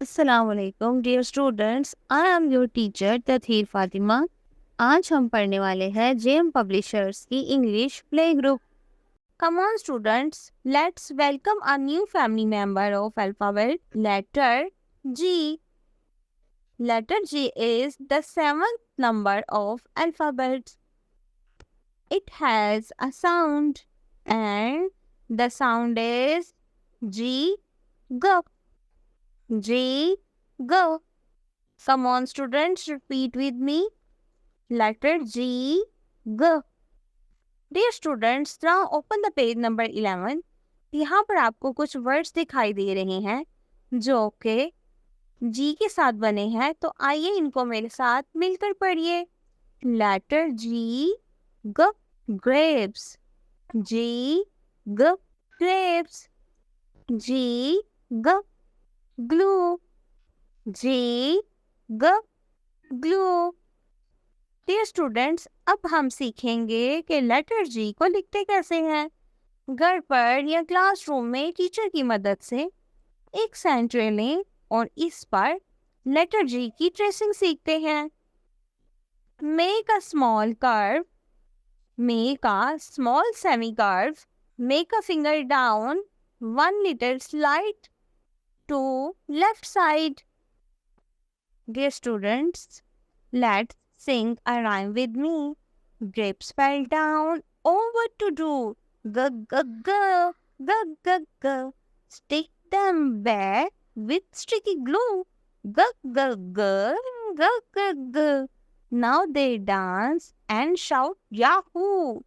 Assalamualaikum dear students, I am your teacher Tatheer Fatima. आज हम पढ़ने वाले हैं जेएम पब्लिशर्स की English play group. Come on students, let's welcome a new family member of alphabet, letter G. Letter G is the seventh number of alphabet. It has a sound and the sound is G, G. G, G. Come on, students, repeat with me. Letter G, G. Dear students, now open the page number 11. यहाँ पर आपको कुछ words दिखाई दे रहे हैं जो कि जी के साथ बने हैं, तो आइए इनको मेरे साथ मिलकर पढ़िए। लेटर जी, ग, grapes. जी, ग, grapes. जी, ग, glue. जी, ग, glue. डियर स्टूडेंट्स, अब हम सीखेंगे कि लेटर जी को लिखते कैसे हैं। घर पर या क्लासरूम में टीचर की मदद से एक सेंटर लें और इस पर लेटर जी की ट्रेसिंग सीखते हैं। Make a small curve, make a small semi curve, make a finger down, one little slide to left side. Dear students, let's sing a rhyme with me. Grapes fell down. Oh, what to do? G g g g g g. Stick them back with sticky glue. G g g g g g. Now they dance and shout Yahoo!